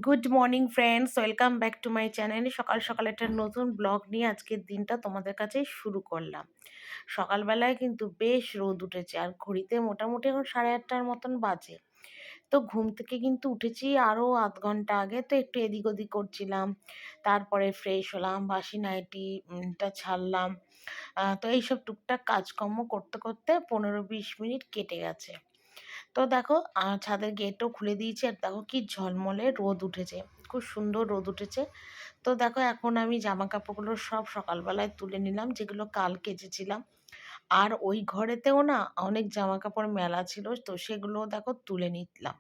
Good morning friends, welcome back to my channel. সকাল সকাল একটা নতুন ব্লগ নিয়ে আজকের দিনটা তোমাদের কাছে শুরু করলাম। সকালবেলায় কিন্তু বেশ রোদ উঠেছে, আর ঘড়িতে মোটামুটি এখন 8:30টার মতন বাজে। তো ঘুম থেকে কিন্তু উঠেছি আরও আধ ঘন্টা আগে, তো একটু এদিক ওদিক করছিলাম। তারপরে ফ্রেশ হলাম, বাসি নাইটিটা ছাড়লাম। তো এইসব টুকটাক কাজকর্ম করতে করতে 15-20 মিনিট কেটে গেছে। তো দেখো, ছাদের গেটও খুলে দিয়েছি, আর দেখো কি ঝলমলে রোদ উঠেছে, খুব সুন্দর রোদ উঠেছে। তো দেখো, এখন আমি জামা কাপড়গুলো সব সকালবেলায় তুলে নিলাম, যেগুলো কাল কেচেছিলাম। আর ওই ঘরেতেও না অনেক জামা কাপড় মেলা ছিল, তো সেগুলো দেখো তুলে নিলাম।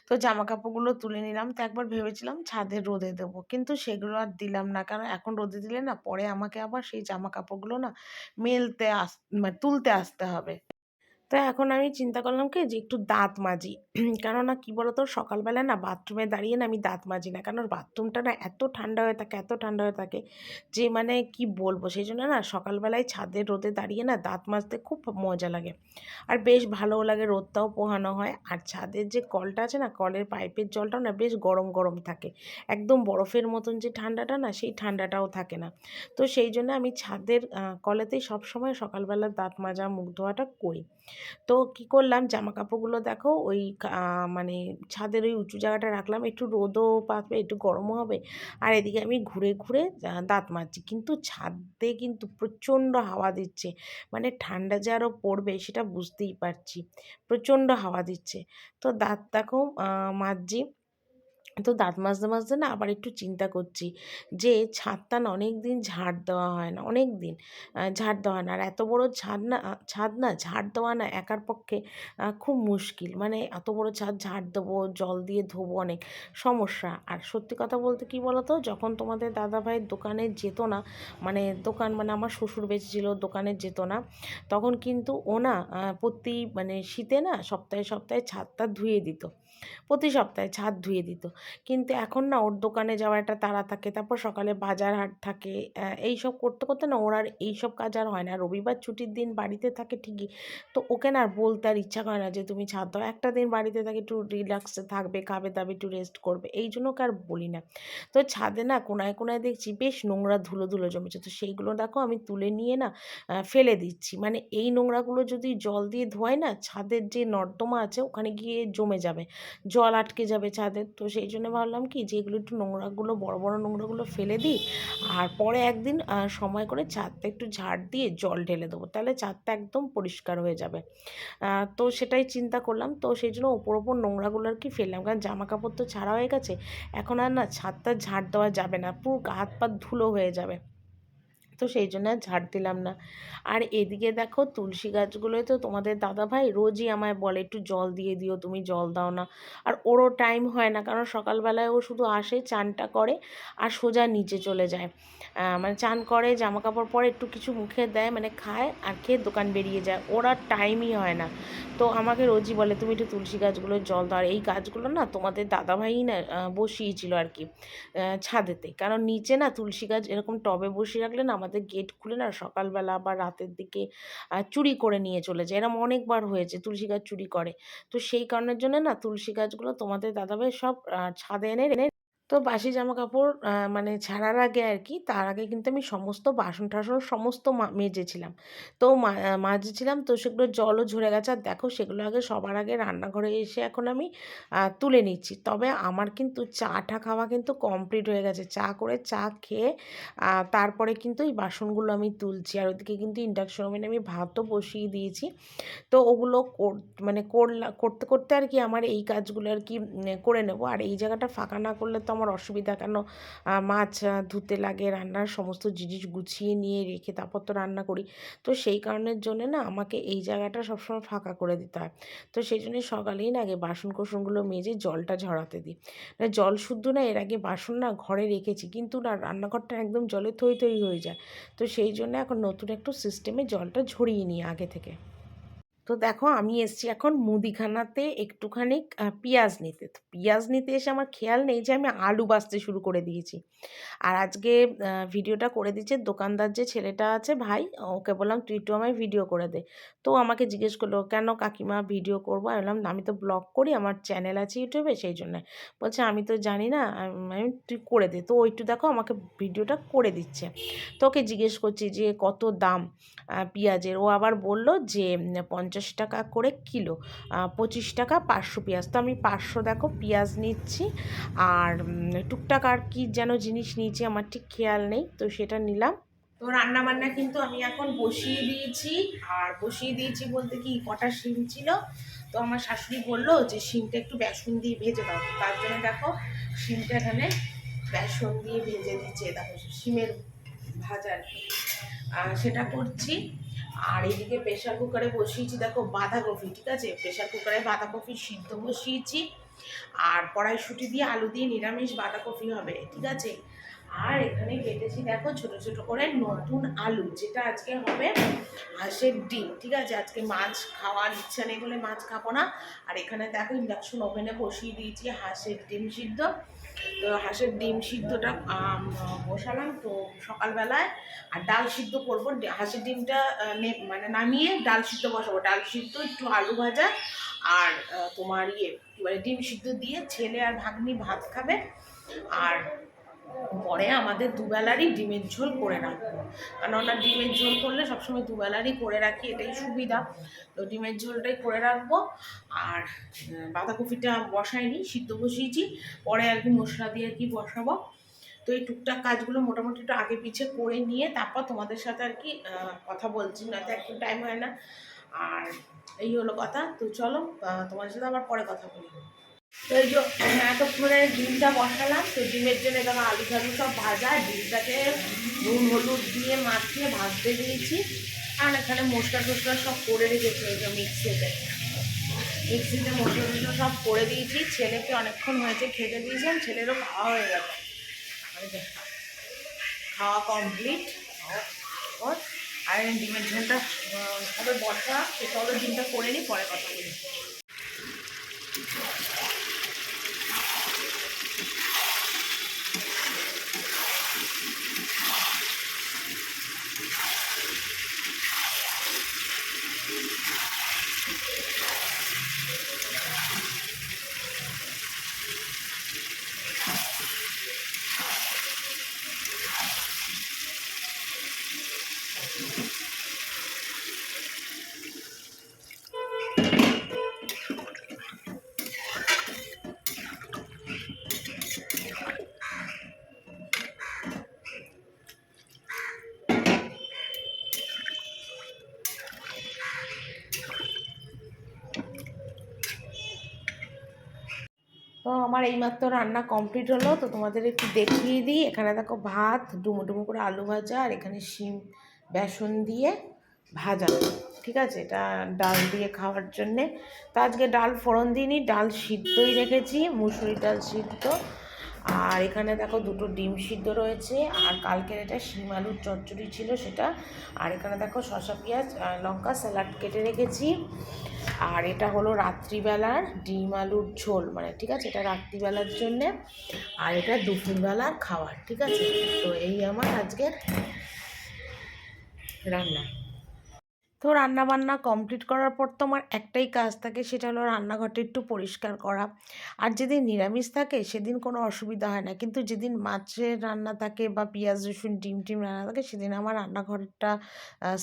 তো জামা কাপড়গুলো তুলে নিলাম, তো একবার ভেবেছিলাম ছাদে রোদে দেবো, কিন্তু সেগুলো আর দিলাম না, কারণ এখন রোদে দিলে না পরে আমাকে আবার সেই জামা কাপড়গুলো না মেলতে মানে তুলতে আসতে হবে। তো এখন আমি চিন্তা করলাম কি যে একটু দাঁত মাজি। কেননা কি বলতো, সকালবেলা না বাথরুমে দাঁড়িয়ে না আমি দাঁত মাজি না, কারণ বাথরুমটা না এত ঠান্ডা হয়ে থাকে, এত ঠান্ডা হয়ে থাকে যে মানে কি বলবো। সেই জন্য না সকালবেলায় ছাদের রোদে দাঁড়িয়ে না দাঁত মাজতে খুব মজা লাগে, আর বেশ ভালোও লাগে, রোদটাও পোহানো হয়। আর ছাদের যে কলটা আছে না, কলের পাইপের জলটাও না বেশ গরম গরম থাকে, একদম বরফের মতন যে ঠান্ডাটা না, সেই ঠান্ডাটাও থাকে না। তো সেই জন্য আমি ছাদের কলেতেই সবসময় সকালবেলা দাঁত মাজা মুখ ধোয়াটা করি। তো কি করলাম, জামা কাপড়গুলো দেখো ওই মানে ছাদের ওই উঁচু জায়গাটা রাখলাম, একটু রোদও পাবে, একটু গরমও হবে। আর এদিকে আমি ঘুরে ঘুরে দাঁত মাজছি, কিন্তু ছাদে কিন্তু প্রচণ্ড হাওয়া দিচ্ছে, মানে ঠান্ডা যে আরও পড়বে সেটা বুঝতেই পারছি, প্রচণ্ড হাওয়া দিচ্ছে। তো দাঁত দেখো মাজছি। তো দাঁত মাজতে মাজতে না আবার একটু চিন্তা করছি যে ছাদটা না অনেক দিন ঝাড় দেওয়া হয় না, অনেক দিন ঝাড় দেওয়া হয় না। আর এত বড় ছাদ না ঝাড় দেওয়া না একার পক্ষে খুব মুশকিল, মানে এত বড় ছাদ ঝাড় দেবো, জল দিয়ে ধোবো, অনেক সমস্যা। আর সত্যি কথা বলতে কি বলতো, যখন তোমাদের দাদাভাইয়ের দোকানে যেত না, মানে দোকান মানে আমার শ্বশুর বেঁচেছিল, দোকানে যেত না, তখন কিন্তু ও না প্রতি মানে শীতে না সপ্তাহে সপ্তাহে ছাদটা ধুয়ে দিত, প্রতি সপ্তাহে ছাদ ধুয়ে দিত। কিন্তু এখন না ওর দোকানে যাওয়ার একটা তাড়া থাকে, তারপর সকালে বাজার হাট থাকে, এইসব করতে করতে না ওর আর এইসব কাজ আর হয় না। রবিবার ছুটির দিন বাড়িতে থাকে ঠিকই, তো ওকে না আর বলতে আর ইচ্ছা করে না যে তুমি ছাদ দাও, একটা দিন বাড়িতে থাকে, একটু রিল্যাক্সে থাকবে, খাবে দাবে, একটু রেস্ট করবে, এই জন্য ওকে আর বলি না। তো ছাদে না কোনায় কোনায় দেখছি বেশ নোংরা ধুলো ধুলো জমেছে, তো সেইগুলো দেখো আমি তুলে নিয়ে না ফেলে দিচ্ছি। মানে এই নোংরাগুলো যদি জল দিয়ে ধোয় না, ছাদের যে নর্দমা আছে ওখানে গিয়ে জমে যাবে, জল আটকে যাবে ছাদের। তো সেই জন্য ভাবলাম কি যে এগুলো একটু নোংরাগুলো, বড় বড় নোংরাগুলো ফেলে দিই, আর পরে একদিন সময় করে ছাদটা একটু ঝাড় দিয়ে জল ঢেলে দেবো, তাহলে ছাদটা একদম পরিষ্কার হয়ে যাবে। তো সেটাই চিন্তা করলাম, তো সেই জন্য ওপর ওপর নোংরাগুলো আর কি ফেললাম, কারণ জামা কাপড় তো ছাড়া হয়ে গেছে, এখন আর না ছাদটা ঝাড় দেওয়া যাবে না, পুরো হাত পা ধুলো হয়ে যাবে। তো সেই জন্য আর ঝাড় দিলাম না। আর এদিকে দেখো তুলসী গাছগুলোয় তো তোমাদের দাদাভাই রোজই আমায় বলে একটু জল দিয়ে দিও, তুমি জল দাও না। আর ওরও টাইম হয় না, কারণ সকালবেলায় ও শুধু আসে, চানটা করে আর সোজা নিচে চলে যায়। মানে চান করে, জামা কাপড় পরে, একটু কিছু মুখে দেয়, মানে খায় আর খেয়ে দোকান বেরিয়ে যায়, ওর আর টাইমই হয় না। তো আমাকে রোজই বলে তুমি একটু তুলসী গাছগুলোর জল দাও। আর এই গাছগুলো না তোমাদের দাদাভাই না বসিয়েছিল আর কি ছাদেতে, কারণ নিচে না তুলসী গাছ এরকম টবে বসিয়ে রাখলে না আমাদের গেট খুলে না সকালবেলা বা রাতের দিকে চুরি করে নিয়ে চলে যায়, এরকম অনেকবার হয়েছে তুলসী গাছ চুরি করে। তো সেই কারণের জন্য না তুলসী গাছগুলো তোমাদের দাদাভাই সব ছাদে এনে তো বাসি জামাকাপড় মানে ছাড়ার আগে আর কি, তার আগে কিন্তু আমি সমস্ত বাসন-টাসন সমস্ত মেজেছিলাম। তো মাজেছিলাম, তো সেগুলো জলও ঝরে গেছে। আর দেখো সেগুলো আগে সবার আগে রান্নাঘরে এসে এখন আমি তুলে নিচ্ছি। তবে আমার কিন্তু চা-টা খাওয়া কিন্তু কমপ্লিট হয়ে গেছে। চা করে চা খেয়ে তারপরে কিন্তু এই বাসনগুলো আমি তুলছি। আর ওদিকে কিন্তু ইন্ডাকশন ওভেনে আমি ভাতও বসিয়ে দিয়েছি। তো ওগুলো মানে করতে করতে আর কি আমার এই কাজগুলো আর কি করে নেব। আর এই জায়গাটা ফাঁকা না করলে তো আমার অসুবিধা, কেন মাছ ধুতে লাগে, রান্নার সমস্ত জিনিস গুছিয়ে নিয়ে রেখে তারপর তো রান্না করি। তো সেই কারণের জন্যে না আমাকে এই জায়গাটা সবসময় ফাঁকা করে দিতে হয়। তো সেই জন্যই সকালেই না আগে বাসন কোসনগুলো মেজে জলটা ঝরাতে দিই। না জল শুদ্ধ না, এর আগে বাসন না ঘরে রেখেছি, কিন্তু না রান্নাঘরটা একদম জলে থই থই হয়ে যায়। তো সেই জন্য এখন নতুন একটু সিস্টেমে জলটা ঝরিয়ে নিই আগে থেকে। তো দেখো আমি এসেছি এখন মুদিখানাতে একটুখানি পেঁয়াজ নিতে। তো পেঁয়াজ নিতে এসে আমার খেয়াল নেই যে আমি আলু বাছতে শুরু করে দিয়েছি। আর আজকে ভিডিওটা করে দিচ্ছে দোকানদার যে ছেলেটা আছে ভাই, ওকে বললাম তুই একটু আমায় ভিডিও করে দে। তো আমাকে জিজ্ঞেস করলো কেন কাকিমা ভিডিও করবো? আমি বললাম আমি তো ব্লগ করি, আমার চ্যানেল আছে ইউটিউবে, সেই জন্যে। বলছে আমি তো জানি না। আমি তুই করে দে। তো ও একটু দেখো আমাকে ভিডিওটা করে দিচ্ছে। তো ওকে জিজ্ঞেস করছি যে কত দাম পেঁয়াজের। ও আবার বলল যে 50 টাকা করে কিলো, 25 টাকা 500 পেঁয়াজ। তো আমি 500 দেখো পেঁয়াজ নিচ্ছি। আর টুকটাক আর কি যেন জিনিস নিয়েছি আমার ঠিক খেয়াল নেই, তো সেটা নিলাম। তো রান্না বান্না কিন্তু আমি এখন বসিয়ে দিয়েছি। আর বসিয়ে দিয়েছি বলতে কি কটা শিম ছিল, তো আমার শাশুড়ি বললো যে শিমটা একটু বেসন দিয়ে ভেজে দাও। তার জন্য দেখো শিমটা এখানে বেসন দিয়ে ভেজে দিচ্ছে, দেখো শিমের ভাজা আর কি। সেটা করছি। আর এদিকে প্রেশার কুকারে বসিয়েছি দেখো বাঁধাকপি, ঠিক আছে, প্রেশার কুকারে বাঁধাকপি সিদ্ধ বসিয়েছি। আর কড়াইশুঁটি দিয়ে আলু দিয়ে নিরামিষ বাঁধাকপি হবে, ঠিক আছে। আর এখানে কেটেছি দেখো ছোট ছোট করে নতুন আলু, যেটা আজকে হবে হাঁসের ডিম, ঠিক আছে। আজকে মাছ খাওয়ার ইচ্ছা নেই বলে মাছ খাবো না। আর এখানে দেখো ইন্ডাকশন ওভেনে বসিয়ে দিয়েছি হাঁসের ডিম সিদ্ধ। তো হাঁসের ডিম সিদ্ধটা বসালাম তো সকালবেলায়। আর ডাল সিদ্ধ করবো, হাঁসের ডিমটা মানে নামিয়ে ডাল সিদ্ধ বসাবো। ডাল সিদ্ধ একটু আলু ভাজা আর তোমার মানে ডিম সিদ্ধ দিয়ে ছেলে আর ভাগ্নি ভাত খাবে। আর পরে আমাদের দুবেলারই ডিমের ঝোল করে রাখবো, কারণ ওনার ডিমের ঝোল করলে সবসময় দুবেলারই করে রাখি, এটাই সুবিধা। তো ডিমের ঝোলটাই করে রাখবো। আর বাঁধাকপিটা বসাইনি, সিদ্ধ বসিয়েছি, পরে আর কি মশলা দিয়ে আর কি বসাবো। তো এই টুকটাক কাজগুলো মোটামুটি একটু আগে পিছিয়ে করে নিয়ে তারপর তোমাদের সাথে আর কি কথা বলছি, নয়তো একটু টাইম হয় না। আর এই হলো কথা। তো চলো তোমাদের সাথে আবার পরে কথা বলি। তো এই যে এতক্ষণে ডিমটা বসালাম, তো ডিমের জন্য দেখো আলু ঠালু সব ভাজা, ডিমটাকে নুন হলুদ দিয়ে মাখিয়ে ভাজতে দিয়েছি। আর এখানে মশলা টসলা সব করে রেখেছি, ওই যে মিক্সিতে মশলা টসলা সব করে দিয়েছি। ছেলেকে অনেকক্ষণ হয়েছে খেতে দিয়েছিলাম, ছেলেরও খাওয়া হয়ে গেল, খাওয়া কমপ্লিট ওর। আর ডিমের ঝোলটা হবে বসা, সেটা হলো ডিমটা করে নিই, পরে কথা বলি। তো আমার এইমাত্র রান্না কমপ্লিট হলো, তো তোমাদের একটু দেখিয়ে দিই। এখানে দেখো ভাত ডুমো ডুমো করে আলু ভাজা, আর এখানে শিম বেসন দিয়ে ভাজা, ঠিক আছে, এটা ডাল দিয়ে খাওয়ার জন্যে। তো আজকে ডাল ফোড়ন দিইনি, ডাল সিদ্ধই রেখেছি, মুসুরি ডাল সিদ্ধ। আর এখানে দেখো দুটো ডিম সিদ্ধ রয়েছে, আর কালকের এটা শিম আলুর চচ্চড়ি ছিল সেটা। আর এখানে দেখো শসা পেঁয়াজ লঙ্কা স্যালাড কেটে রেখেছি। আর এটা হলো রাত্রিবেলার ডিম আলুর ঝোল, মানে ঠিক আছে, এটা রাত্রিবেলার জন্যে। আর এটা দুপুরবেলার খাবার, ঠিক আছে। তো এই আমার আজকের রান্না। তো রান্না বান্না কমপ্লিট করার পর তো আমার একটাই কাজ থাকে, সেটা হলো রান্নাঘরটা একটু পরিষ্কার করা। আর যেদিন নিরামিষ থাকে সেদিন কোনো অসুবিধা হয় না, কিন্তু যেদিন মাছের রান্না থাকে বা পেঁয়াজ রসুন ডিম টিম রান্না থাকে, সেদিন আমার রান্নাঘরটা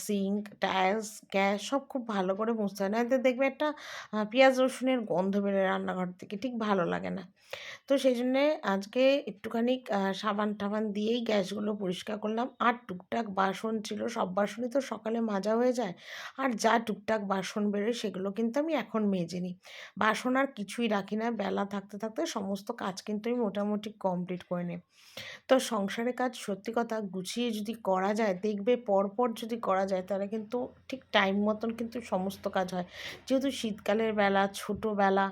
সিঙ্ক টাইলস গ্যাস সব খুব ভালো করে মুছতে হয়, না এতে দেখবে একটা পেঁয়াজ রসুনের গন্ধ বেরোয় রান্নাঘর থেকে, ঠিক ভালো লাগে না। তো সেই জন্যে আজকে একটুখানি সাবান টাবান দিয়েই গ্যাসগুলো পরিষ্কার করলাম। আর টুকটাক বাসন ছিল, সব বাসনই তো সকালে মাজা হয়ে যায়। আর যা টুকটাক বাসন বেরোয় সেগুলো কিন্তু আমি এখন মেজে নিই। বাসন আর কিছুই রাখি না, বেলা থাকতে থাকতে সমস্ত কাজ কিন্তু আমি মোটামুটি কমপ্লিট করে নিই। তো সংসারের কাজ সত্যি কথা গুছিয়ে যদি করা যায়, দেখবে পরপর যদি করা যায় তাহলে কিন্তু ঠিক টাইম মতন কিন্তু সমস্ত কাজ হয়। যেহেতু শীতকালের বেলা ছোটোবেলা,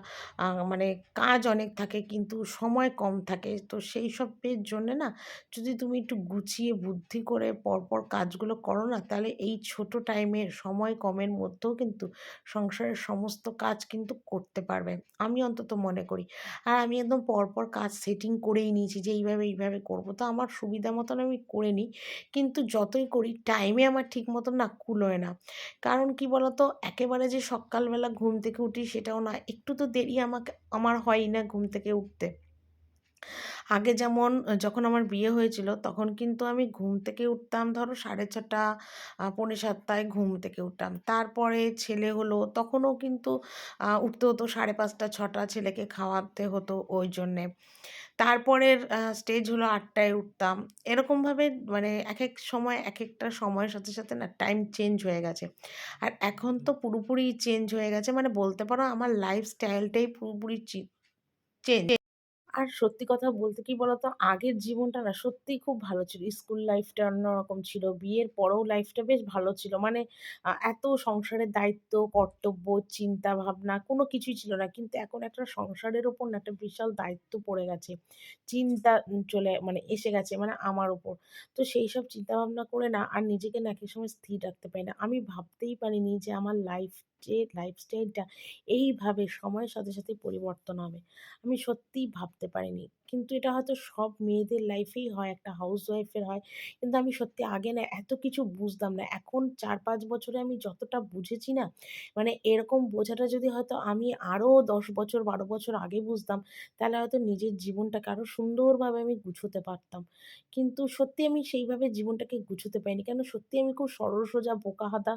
মানে কাজ অনেক থাকে, কিন্তু সময় কম থাকে। তো সেই সবের জন্যে না যদি তুমি একটু গুছিয়ে বুদ্ধি করে পরপর কাজগুলো করো না, তাহলে এই ছোট টাইমের সময় কমের মধ্যেও কিন্তু সংসারের সমস্ত কাজ কিন্তু করতে পারবে। আমি অন্তত মনে করি। আর আমি একদম পরপর কাজ সেটিং করেই নিয়েছি যে এইভাবে, এইভাবে করব। তো আমার সুবিধা মতন আমি করে নিই। কিন্তু যতই করি টাইমে আমার ঠিক মতন না কুলোয় না। কারণ কি বলতো? একেবারে যে সকালবেলা ঘুম থেকে উঠি সেটাও না। একটু তো দেরি আমার হয়ই না ঘুম থেকে উঠতে। আগে যেমন যখন আমার বিয়ে হয়েছিল তখন কিন্তু আমি ঘুম থেকে উঠতাম ধরো 6:30 পৌনে 7টায় ঘুম থেকে উঠতাম। তারপরে ছেলে হলো তখনও কিন্তু উঠতে হতো 5:30 6টা, ছেলেকে খাওয়াতে হতো ওই জন্যে। তারপরের স্টেজ হলো 8টায় উঠতাম। এরকমভাবে মানে একেক সময় একেকটা সময়ের সাথে, সাথে না টাইম চেঞ্জ হয়ে গেছে। আর এখন তো পুরোপুরি চেঞ্জ হয়ে গেছে, মানে বলতে পারো আমার লাইফস্টাইলটাই পুরোপুরি চেঞ্জ। আর সত্যি কথা বলতে কি বলতো? আগের জীবনটা না সত্যিই খুব ভালো ছিল। স্কুল লাইফটা অন্যরকম ছিল। বিয়ের পরেও লাইফটা বেশ ভালো ছিল। মানে এত সংসারের দায়িত্ব, কর্তব্য, চিন্তা ভাবনা কোনো কিছুই ছিল না। কিন্তু এখন একটা সংসারের উপর না একটা বিশাল দায়িত্ব পড়ে গেছে। চিন্তা চলে মানে এসে গেছে মানে আমার উপর। তো সেইসব চিন্তাভাবনা করে না আর নিজেকে না একেক সময় স্থির রাখতে পারি না। আমি ভাবতেই পারিনি যে আমার লাইফস্টাইলটা এইভাবে সময়ের সাথে, সাথে পরিবর্তন হবে। আমি সত্যিই ভাবতে পারিনি। কিন্তু এটা হয়তো সব মেয়েদের লাইফেই হয়, একটা হাউসওয়াইফের হয়। কিন্তু আমি সত্যি আগে না এত কিছু বুঝতাম না। এখন ৪-৫ বছরে আমি যতটা বুঝেছি না, মানে এরকম বোঝাটা যদি হয়তো আমি আরও ১০ বছর ১২ বছর আগে বুঝতাম, তাহলে হয়তো নিজের জীবনটাকে আরও সুন্দরভাবে আমি গুছোতে পারতাম। কিন্তু সত্যি আমি সেইভাবে জীবনটাকে গুছোতে পারিনি। কেন সত্যি আমি খুব সরল সোজা বোকা-হাদা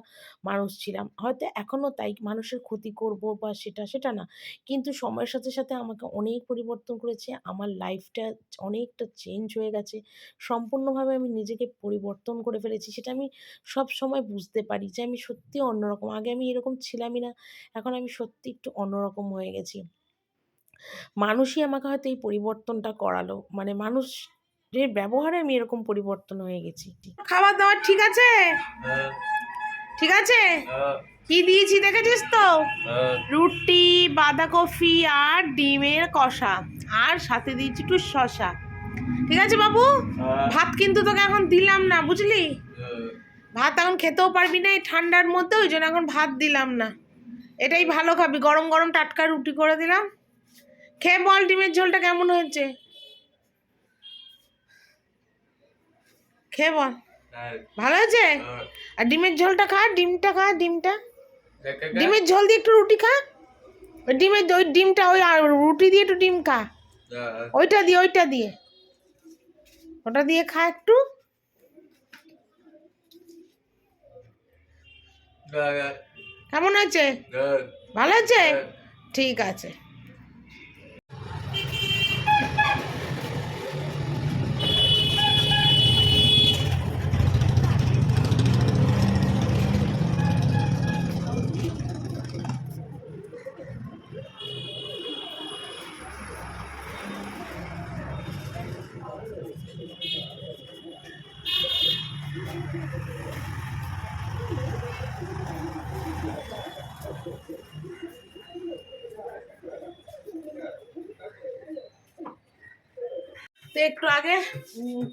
মানুষ ছিলাম। হয়তো এখনো তাই মানুষের ক্ষতি করব বা সেটা না। কিন্তু সময়ের সাথে, সাথে আমাকে অনেক পরিবর্তন করেছে। আমার লাইফটা অনেকটা চেঞ্জ হয়ে গেছে। সম্পূর্ণভাবে আমি নিজেকে পরিবর্তন করে ফেলেছি। সেটা আমি সবসময় বুঝতে পারি যে আমি সত্যিই অন্যরকম। আগে আমি এরকম ছিলামই না। এখন আমি সত্যি একটু অন্যরকম হয়ে গেছি। মানুষই আমাকে হয়তো এই পরিবর্তনটা করালো। মানে মানুষের ব্যবহারে আমি এরকম পরিবর্তন হয়ে গেছি। খাবার-দাবার ঠিক আছে? হ্যাঁ, ঠিক আছে? হ্যাঁ, কি দিয়েছি দেখেছিস তো? হ্যাঁ, রুটি, বাঁধাকপি আর ডিমের কষা। আর সাথে দিয়েছি একটু শসা। ঠিক আছে বাবু? হ্যাঁ, ভাত কিন্তু তোকে এখন দিলাম না, বুঝলি? ভাত এখন খেতেও পারবি না এই ঠান্ডার মধ্যে, ওই জন্য এখন ভাত দিলাম না। এটাই ভালো খাবি। গরম, গরম টাটকা রুটি করে দিলাম। খেয়ে বল ডিমের ঝোলটা কেমন হয়েছে? খেয়ে বল। হ্যাঁ, ভালো হয়েছে? হ্যাঁ। আর ডিমের ঝোলটা খা, ডিমটা খা, ডিমটা। দেখা ডিমের ঝোল দিয়ে একটু রুটি খা। ওই ডিমটা ওই আর রুটি দিয়ে একটু ডিম খা। ওইটা দিয়ে। ওটা দিয়ে খা একটু। কেমন আছে? ভালো আছে? ঠিক আছে। তো একটু আগে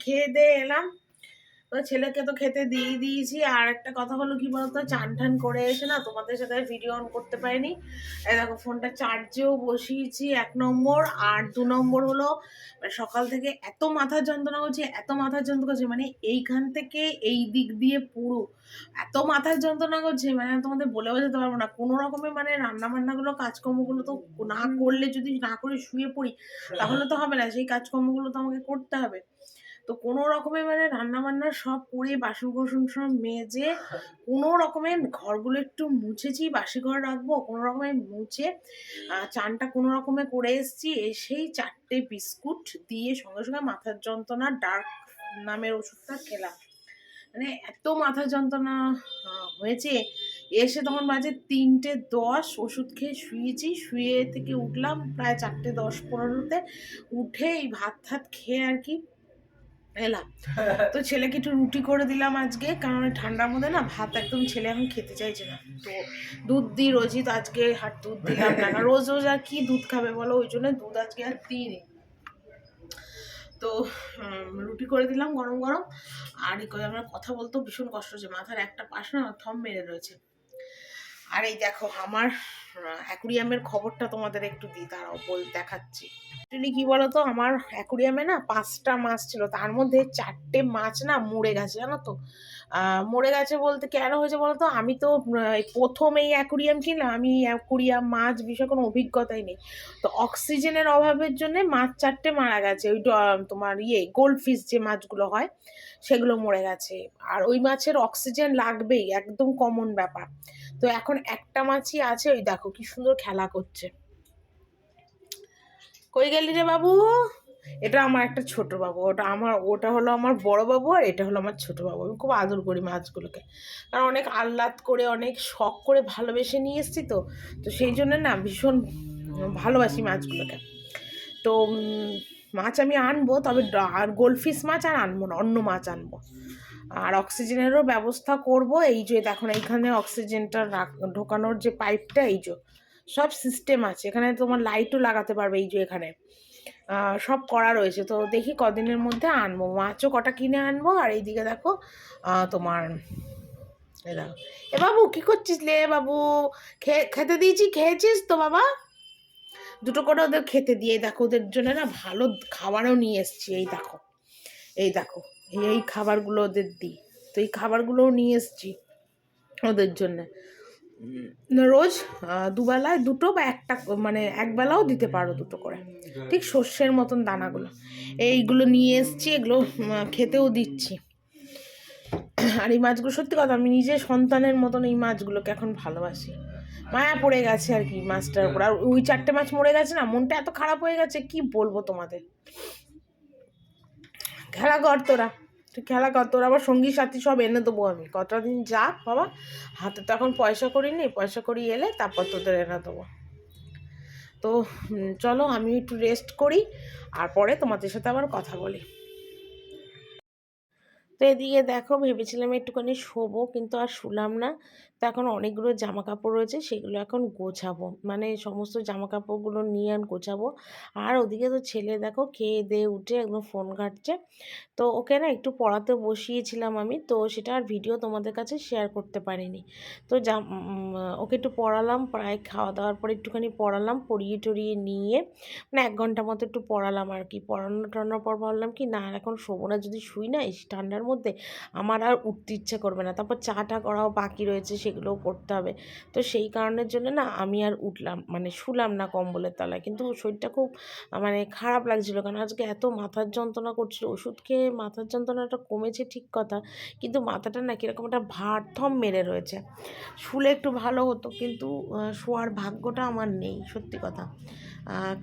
খেয়ে দিয়ে এলাম। তো ছেলেকে তো খেতে দিয়েই দিয়েছি। আর একটা কথা হলো কি বলতো? চান টান করে এসে না তোমাদের সাথে ভিডিও অন করতে পারিনি। এই দেখো ফোনটা চার্জেও বসিয়েছি ১ নম্বর। আর ২ নম্বর হলো মানে সকাল থেকে এত মাথা যন্ত্রণা করছে, এত মাথা যন্ত্রণা করছে, মানে এইখান থেকে এই দিক দিয়ে পুরো এত মাথার যন্ত্রণা করছে, মানে আমি তোমাদের বলে বোঝাতে পারবো না। কোনো রকমে মানে রান্নাবান্নাগুলো কাজকর্মগুলো তো না করলে, যদি না করে শুয়ে পড়ি তাহলে তো হবে না। সেই কাজকর্মগুলো তো আমাকে করতে হবে। তো কোনো রকমে মানে রান্নাবান্না সব করে বাসন-কোসন সব মেজে কোনো রকমে ঘরগুলো একটু মুছেছি, বাসি ঘর রাখবো। কোনো রকমে মুছে চানটা কোনো রকমে করে এসেছি। এসেই ৪ টে বিস্কুট দিয়ে সঙ্গে, সঙ্গে মাথার যন্ত্রণা ডার্ক নামের ওষুধটা খেলাম। মানে এত মাথা যন্ত্রণা হয়েছে। এসে তখন বাজে ৩:১০, ওষুধ খেয়ে শুয়েছি। শুয়ে থেকে উঠলাম প্রায় ৪:১০-১৫ তে। উঠে এই ভাত-ঠাত খেয়ে আর কি এলাম। তো ছেলেকে একটু রুটি করে দিলাম আজকে, কারণ ঠান্ডার মধ্যে না ভাত একদম ছেলে এখন খেতে চাইছে না। তো দুধ দিই রোজই, তো আজকে আর দুধ দিলাম না, কারণ রোজ রোজ আর কি দুধ খাবে বলো, ওই জন্য দুধ আজকে আর দিইনি। তো রুটি করে দিলাম গরম গরম। আর এই করে আমার কথা বলতেও ভীষণ কষ্ট হচ্ছে, মাথার একটা পাশ না থম মেরে রয়েছে। আর এই দেখো আমার অ্যাকুরিয়ামের খবরটা তোমাদের একটু দিই, তারাও দেখাচ্ছি। অ্যাকচুয়ালি কি বলতো, আমার অ্যাকুরিয়ামে না 5টা মাছ ছিল, তার মধ্যে 4টে মাছ না মরে গেছে, জানো তো। মরে গেছে বলতে কেন হয়েছে বলতো, আমি তো প্রথম এই অ্যাকুরিয়াম কিনলাম, আমি অ্যাকুরিয়াম মাছ বিষয়ে কোনো অভিজ্ঞতাই নেই। তো অক্সিজেনের অভাবের জন্য মাছ 4টে মারা গেছে। ওই তোমার গোল্ড ফিশ যে মাছগুলো হয় সেগুলো মরে গেছে। আর ওই মাছের অক্সিজেন লাগবেই, একদম কমন ব্যাপার। তো এখন একটা মাছই আছে, ওই দেখো কি সুন্দর খেলা করছে। কই গেলি রে বাবু? এটা আমার একটা ছোট বাবু, ওটা হলো আমার বড় বাবু, আর এটা হলো আমার ছোট বাবু। আমি খুব আদর করি মাছগুলোকে, কারণ অনেক আহ্লাদ করে অনেক শখ করে ভালোবেসে নিয়ে এসেছি। তো তো সেই জন্য না ভীষণ ভালোবাসি মাছগুলোকে। তো মাছ আমি আনবো, তবে আর গোল্ডফিশ মাছ আর আনবো না, অন্য মাছ আনবো। আর অক্সিজেনেরও ব্যবস্থা করব। এই যে দেখো এইখানে অক্সিজেনটা ঢোকানোর যে পাইপটা, এই যে সব সিস্টেম আছে এখানে, তোমার লাইটও লাগাতে পারবে। এই যে এখানে সব করা রয়েছে। তো দেখি কদিনের মধ্যে আনবো, মাছও কটা কিনে আনবো। আর এইদিকে দেখো তোমার এ দেখো, এ বাবু কি করছিস লে বাবু? খেতে দিয়েছি, খেয়েছিস তো বাবা? দুটো করে ওদের খেতে দিয়ে, দেখো ওদের জন্য না ভালো খাবারও নিয়ে এসছি। এই দেখো, এই দেখো, এই খাবারগুলো ওদের দিই। তো এই খাবারগুলোও নিয়ে এসছি ওদের জন্য। রোজ দুবেলায় দুটো বা একটা, মানে একবেলাও দিতে পারো দুটো করে, ঠিক শস্যের মতন দানাগুলো। এইগুলো নিয়ে এসছি, এগুলো খেতেও দিচ্ছি। আর এই মাছগুলো সত্যি কথা, আমি নিজে সন্তানের মতন এই মাছগুলোকে এখন ভালোবাসি। মায়া পড়ে গেছে আর কি মাছটার উপর। আর ওই 4টে মাছ মরে গেছে না, মনটা এত খারাপ হয়ে গেছে কি বলবো তোমাদের। খেলা কর তোরা, তুই খেলা কর, তোরা আবার সঙ্গী সাথী সব এনে দেবো আমি, কতটা দিন যাক বাবা। হাতে তো এখন পয়সা করি নি, পয়সা করি এলে তারপর তোদের এনে দেবো। তো চলো আমি একটু রেস্ট করি, আর পরে তোমাদের সাথে আবার কথা বলি। তো এদিকে দেখো, ভেবেছিলাম একটুখানি শোবো, কিন্তু আর শুলাম না। তো এখন অনেকগুলো জামা কাপড় রয়েছে, সেগুলো এখন গোছাবো, মানে সমস্ত জামা কাপড়গুলো নিয়ে আর গোছাবো। আর ওদিকে তো ছেলে দেখো খেয়ে দিয়ে উঠে একদম ফোন ঘাঁটছে। তো ওকে না একটু পড়াতে বসিয়েছিলাম আমি, তো সেটা আর ভিডিও তোমাদের কাছে শেয়ার করতে পারিনি। তো ওকে একটু পড়ালাম, প্রায় খাওয়া দাওয়ার পর একটুখানি পড়ালাম, পড়িয়ে টড়িয়ে নিয়ে মানে 1 ঘন্টা মতো একটু পড়ালাম আর কি। পড়ানো টড়ানোর পর ভাবলাম কি না, এখন শোবো না, যদি শুই না এই ঠান্ডার মধ্যে আমার আর উঠতে ইচ্ছে করবে না। তারপর চাটা করাও বাকি রয়েছে, সেগুলোও করতে হবে। তো সেই কারণের জন্য না আমি আর উঠলাম, মানে শুলাম না কম্বলের তলায়। কিন্তু শরীরটা খুব মানে খারাপ লাগছিল, কারণ আজকে এত মাথার যন্ত্রণা করছিল। ওষুধ খেয়ে মাথার যন্ত্রণাটা কমেছে ঠিক কথা, কিন্তু মাথাটা না কীরকম একটা ভার থম মেরে রয়েছে। শুলে একটু ভালো হতো, কিন্তু শোয়ার ভাগ্যটা আমার নেই সত্যি কথা।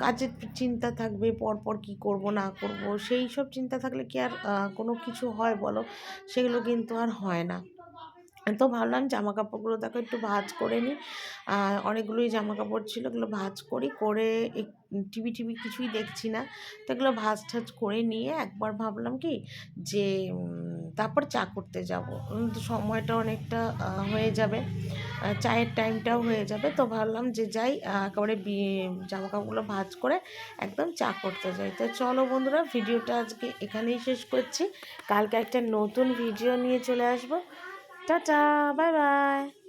কাজের চিন্তা থাকবে, পরপর কি করব না করব, সেই সব চিন্তা থাকলে কি আর কোনো কিছু হয় বলো? সেগুলো কিন্তু আর হয় না। তো ভাবলাম জামা কাপড়গুলো দেখো একটু ভাঁজ করে নিই। অনেকগুলোই জামা কাপড় ছিল, ওগুলো ভাঁজ করি, করে টিভি টিভি কিছুই দেখছি না। তো এগুলো ভাঁজ ঠাজ করে নিয়ে একবার ভাবলাম কি যে তারপর চা করতে যাব, তো সময়টা অনেকটা হয়ে যাবে, চায়ের টাইমটাও হয়ে যাবে। তো ভাবলাম যে যাই, একেবারে জামা কাপড়গুলো ভাঁজ করে একদম চা করতে যাই। তো চলো বন্ধুরা, ভিডিওটা আজকে এখানেই শেষ করছি। কালকে একটা নতুন ভিডিও নিয়ে চলে আসবো। Tata, bye bye.